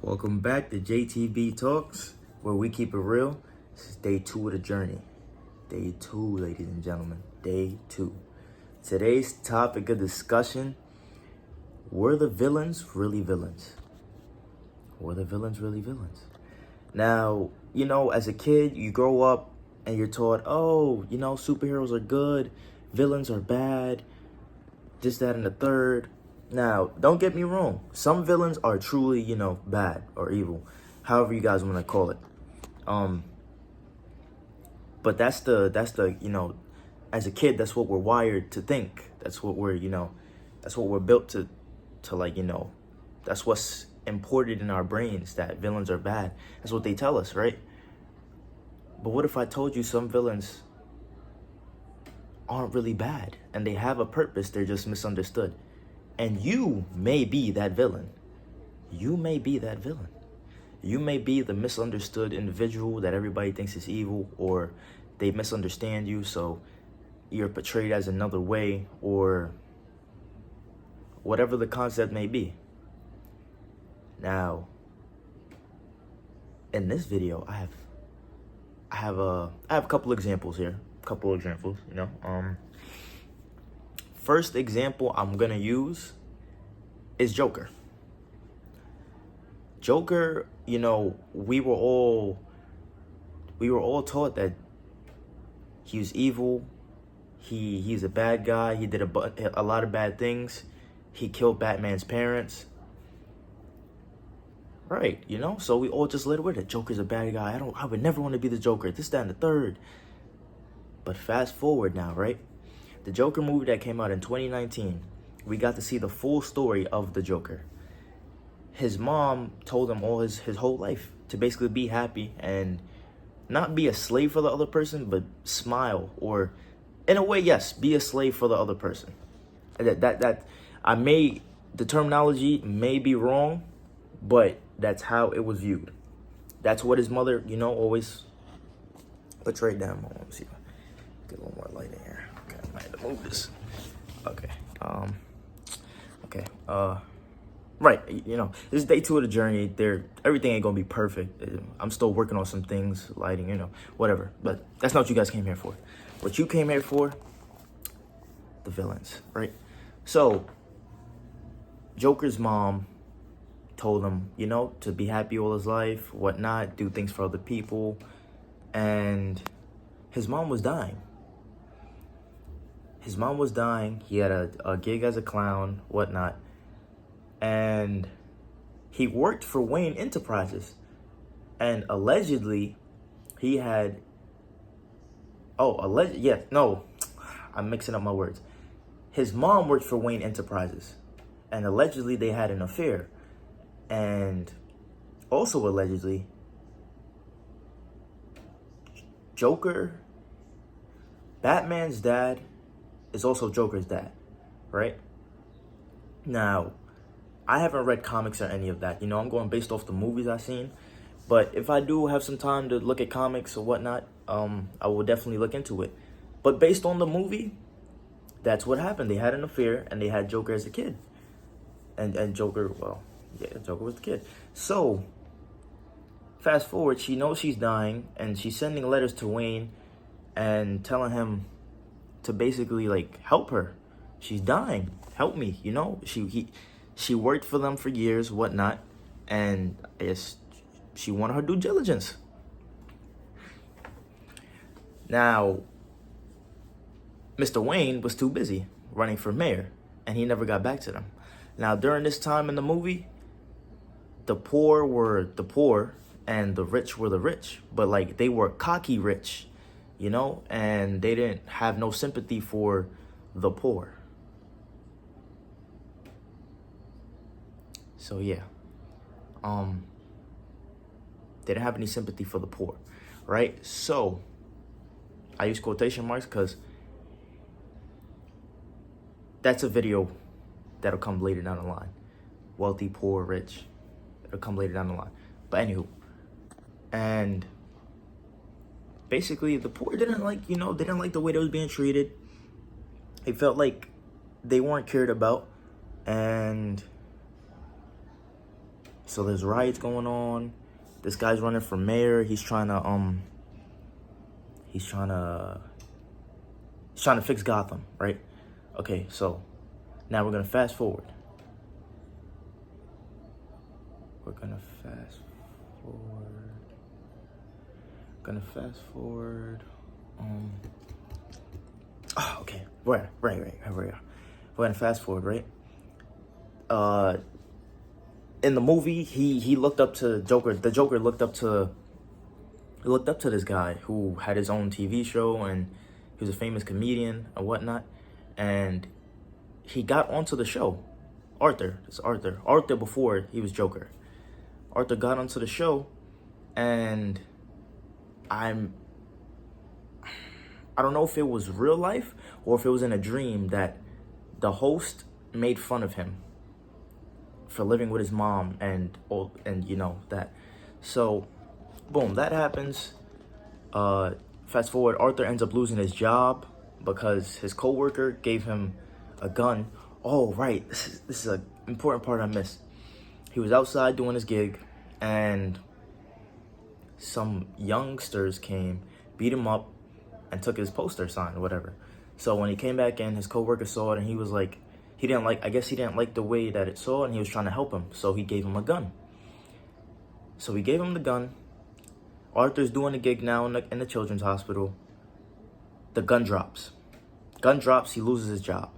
Welcome back to JTB Talks, where we keep it real. This is day 2 of the journey. Day 2, ladies and gentlemen. Day 2. Today's topic of discussion: were the villains really villains? Were the villains really villains? Now, as a kid, you grow up and you're taught, superheroes are good, villains are bad, this, that, and the third. Now, don't get me wrong. Some villains are truly, bad or evil, however you guys want to call it. But that's the, as a kid, that's what we're wired to think. That's what we're, that's what we're built to that's what's imported in our brains, that villains are bad. That's what they tell us, right? But what if I told you some villains aren't really bad and they have a purpose, they're just misunderstood? And you may be that villain. You may be that villain. You may be the misunderstood individual that everybody thinks is evil, or they misunderstand you, so you're portrayed as another way, or whatever the concept may be. Now, in this video, I have a couple examples here. First example I'm gonna use is Joker. Joker, we were all taught that he was evil. He's a bad guy. He did a lot of bad things. He killed Batman's parents. Right, so we all just led with it. Joker's a bad guy. I would never want to be the Joker. This, that, and the third. But fast forward now, right? The Joker movie that came out in 2019, we got to see the full story of the Joker. His mom told him all his whole life to basically be happy and not be a slave for the other person, but smile, or in a way, yes, be a slave for the other person. The terminology may be wrong, but that's how it was viewed. That's what his mother, always portrayed them. Let me see. Get a little more light in here. Okay, I might have to move this. Okay. Right. This is day 2 of the journey. Everything ain't gonna be perfect. I'm still working on some things, lighting, whatever. But that's not what you guys came here for. What you came here for, the villains, right? So, Joker's mom told him, to be happy all his life, whatnot, do things for other people, and his mom was dying. He had a gig as a clown, whatnot. And he worked for Wayne Enterprises. And allegedly, he had... I'm mixing up my words. His mom worked for Wayne Enterprises. And allegedly, they had an affair. And also allegedly, Joker, Batman's dad, is also Joker's dad, right? Now, I haven't read comics or any of that. I'm going based off the movies I've seen. But if I do have some time to look at comics or whatnot, I will definitely look into it. But based on the movie, that's what happened. They had an affair, and they had Joker as a kid. And Joker, Joker was the kid. So, fast forward, she knows she's dying, and she's sending letters to Wayne and telling him to basically, help her. She's dying. Help me, She worked for them for years, whatnot, and I guess she wanted her due diligence. Now, Mr. Wayne was too busy running for mayor, and he never got back to them. Now, during this time in the movie, the poor were the poor, and the rich were the rich. But, they were cocky rich, and they didn't have no sympathy for the poor. So, yeah. They didn't have any sympathy for the poor, right? So, I use quotation marks because that's a video that'll come later down the line. Wealthy, poor, rich. It'll come later down the line. But anywho. And basically, the poor didn't like the way they was being treated. They felt like they weren't cared about. And So there's riots going on. This guy's running for mayor. He's trying to fix Gotham, right? Okay, so now we're gonna fast forward. We're gonna fast forward. Okay. Right. Here we are. We're gonna fast forward, right? In the movie, he looked up to Joker. The Joker looked up to this guy who had his own TV show, and he was a famous comedian and whatnot. And he got onto the show. Arthur. It's Arthur. Arthur before he was Joker. Arthur got onto the show, and I don't know if it was real life or if it was in a dream that the host made fun of him for living with his mom and you know that. So boom, that happens. Fast forward, Arthur ends up losing his job because his coworker gave him a gun. Oh right, this is an important part I missed. He was outside doing his gig, and some youngsters came, beat him up, and took his poster sign or whatever. So when he came back in, his coworker saw it, and he was like, I guess he didn't like the way that it saw, and he was trying to help him. So he gave him a gun. So he gave him the gun. Arthur's doing a gig now in the children's hospital. The gun drops. He loses his job.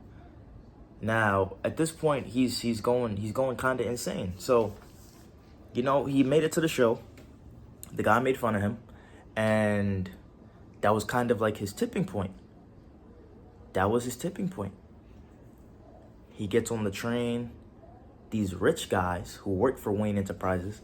Now, at this point, he's going kind of insane. So, you know, he made it to the show. The guy made fun of him, and that was kind of like his tipping point. He gets on the train. These rich guys who work for Wayne Enterprises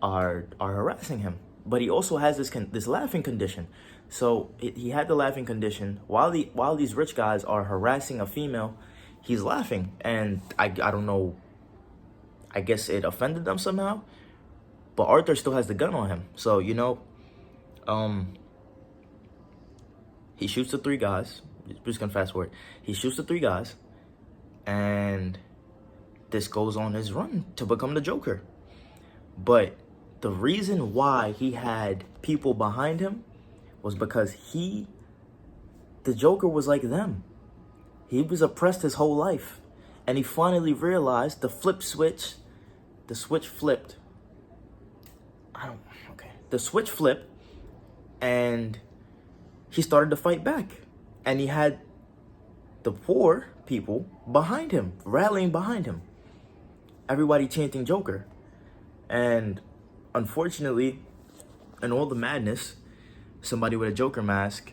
are harassing him. But he also has this laughing condition. So he had the laughing condition while these rich guys are harassing a female. He's laughing, and I don't know. I guess it offended them somehow. But Arthur still has the gun on him. So you know, he shoots the three guys. We're just gonna fast forward. He shoots the three guys, and this goes on his run to become the Joker. But the reason why he had people behind him was because the Joker was like them. He was oppressed his whole life. And he finally realized the switch flipped. The switch flipped, and he started to fight back. And he had the poor people behind him, rallying behind him. Everybody chanting Joker. And unfortunately, in all the madness, somebody with a Joker mask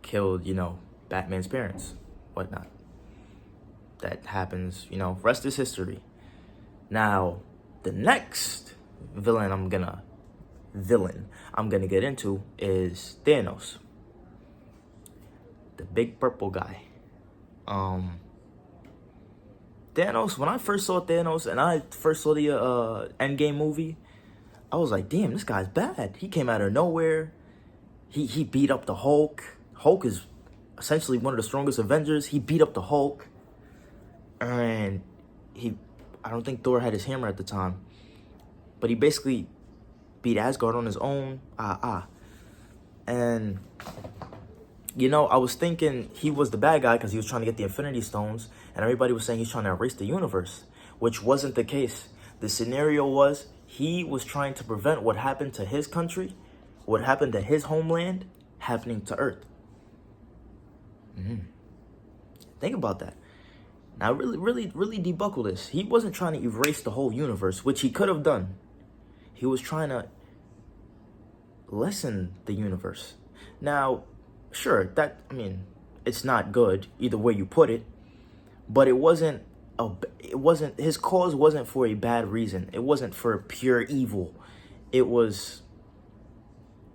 killed, you know, Batman's parents, whatnot. That happens, you know, rest is history. Now, the next villain I'm gonna get into is Thanos. The big purple guy. Thanos, when I first saw Thanos and I first saw the Endgame movie, I was like, damn, this guy's bad. He came out of nowhere. He beat up the Hulk. Hulk is essentially one of the strongest Avengers. He beat up the Hulk. And I don't think Thor had his hammer at the time. But he basically beat Asgard on his own. And, you know, I was thinking he was the bad guy because he was trying to get the Infinity Stones. And everybody was saying he's trying to erase the universe, which wasn't the case. The scenario was he was trying to prevent what happened to his country, what happened to his homeland, happening to Earth. Think about that. Now, really debuckle this. He wasn't trying to erase the whole universe, which he could have done. He was trying to lessen the universe. Now, sure, it's not good either way you put it, but his cause wasn't for a bad reason. It wasn't for pure evil. It was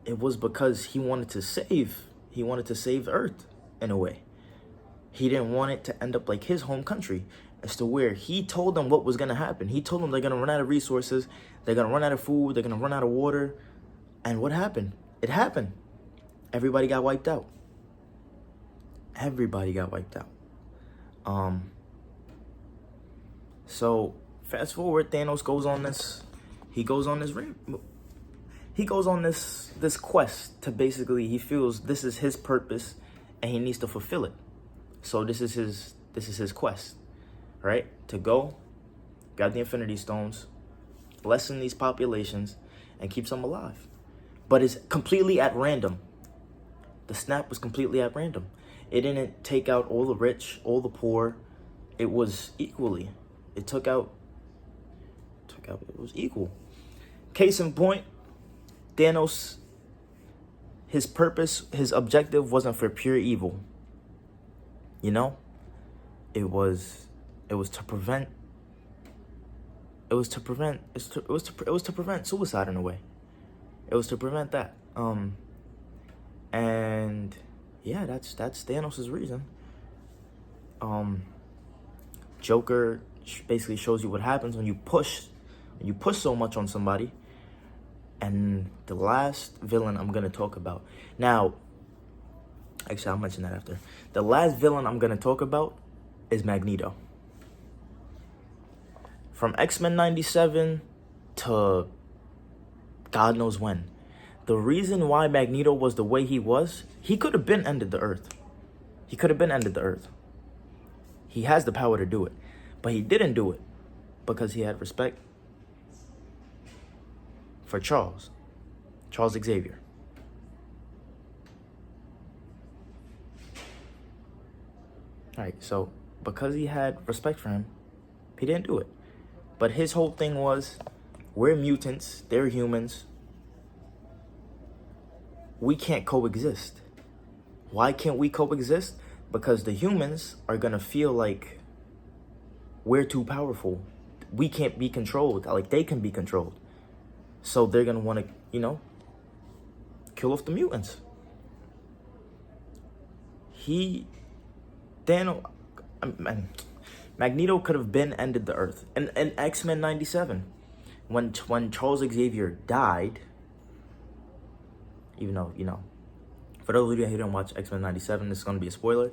because he wanted to save Earth in a way. He didn't want it to end up like his home country, as to where he told them what was going to happen. He told them they're going to run out of resources, they're going to run out of food, they're going to run out of water. And what happened? It happened. Everybody got wiped out. So fast forward, Thanos goes on this. He goes on this. He goes on this quest to basically, he feels this is his purpose, and he needs to fulfill it. So this is his quest, right? To go, grab the Infinity Stones, blessing these populations, and keeps them alive. But it's completely at random. The snap was completely at random. It didn't take out all the rich, all the poor. It was equally. It was equal. Case in point, Thanos, his purpose, his objective wasn't for pure evil. You know? It was to prevent suicide in a way. It was to prevent that. And yeah, that's Thanos' reason. Joker basically shows you what happens when you push so much on somebody. And the last villain I'm gonna talk about now. Actually, I'll mention that after. The last villain I'm gonna talk about is Magneto. From X-Men 97 to God knows when. The reason why Magneto was the way he was, he could have been ended the Earth. He has the power to do it. But he didn't do it because he had respect for Charles Xavier. All right, so because he had respect for him, he didn't do it. But his whole thing was, we're mutants, they're humans. We can't coexist. Why can't we coexist? Because the humans are gonna feel like we're too powerful. We can't be controlled, like they can be controlled. So they're gonna wanna, kill off the mutants. Magneto could have been ended the Earth. And in X-Men 97, when Charles Xavier died, even though, for those of you who didn't watch X-Men 97, this is going to be a spoiler.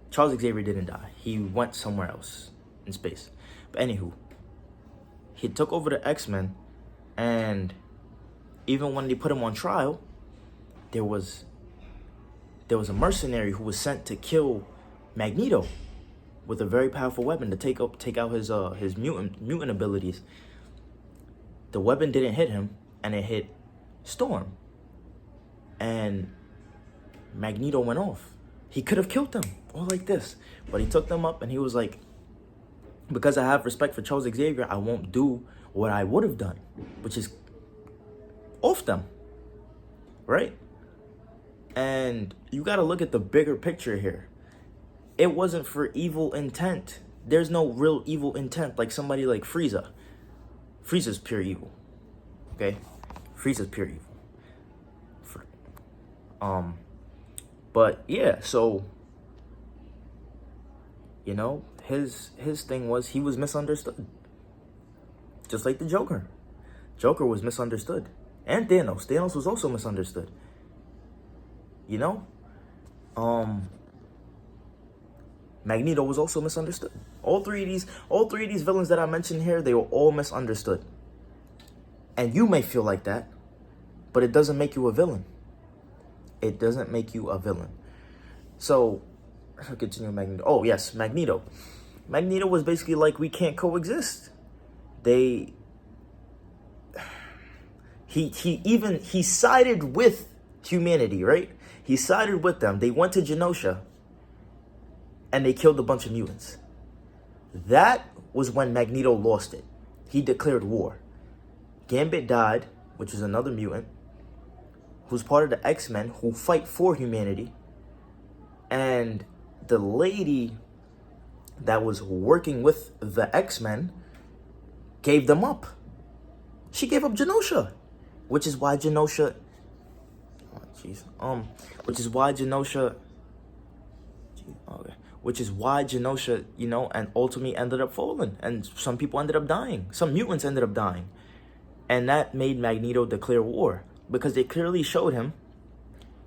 Charles Xavier didn't die. He went somewhere else in space. But anywho, he took over the X-Men, and even when they put him on trial, there was a mercenary who was sent to kill Magneto with a very powerful weapon to take out his mutant abilities. The weapon didn't hit him, and it hit Storm. And Magneto went off. He could have killed them all like this, but he took them up, and he was like, because I have respect for Charles Xavier, I won't do what I would have done, which is off them, right? And you got to look at the bigger picture here. It wasn't for evil intent. There's no real evil intent, like somebody like Frieza. Frieza's pure evil, okay? Frieza's pure evil. But yeah, so his thing was, he was misunderstood. Just like the Joker. Joker was misunderstood. And Thanos was also misunderstood. Magneto was also misunderstood. All three of these villains that I mentioned here, they were all misunderstood. And you may feel like that, but it doesn't make you a villain. It doesn't make you a villain. So, I'll continue Magneto. Oh, yes, Magneto. Magneto was basically like, we can't coexist. He sided with humanity, right? He sided with them. They went to Genosha, and they killed a bunch of mutants. That was when Magneto lost it. He declared war. Gambit died, which is another mutant, who's part of the X-Men, who fight for humanity. And the lady that was working with the X-Men gave them up. She gave up Genosha, which is why Genosha... which is why Genosha... Which is why Genosha, and ultimately ended up falling. And some people ended up dying. Some mutants ended up dying. And that made Magneto declare war. Because they clearly showed him,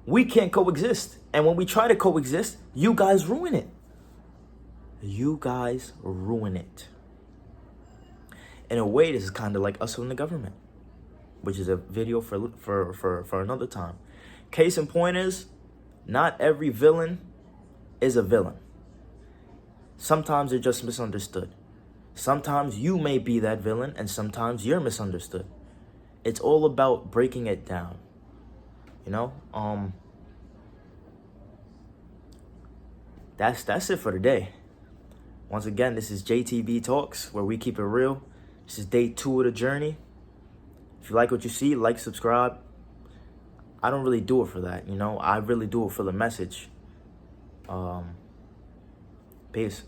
we can't coexist. And when we try to coexist, you guys ruin it. You guys ruin it. In a way, this is kind of like Us from the Government, which is a video for another time. Case in point is, not every villain is a villain. Sometimes they're just misunderstood. Sometimes you may be that villain, and sometimes you're misunderstood. It's all about breaking it down. You know? That's it for today. Once again, this is JTB Talks, where we keep it real. This is day 2 of the journey. If you like what you see, like, subscribe. I don't really do it for that, you know? I really do it for the message. Peace.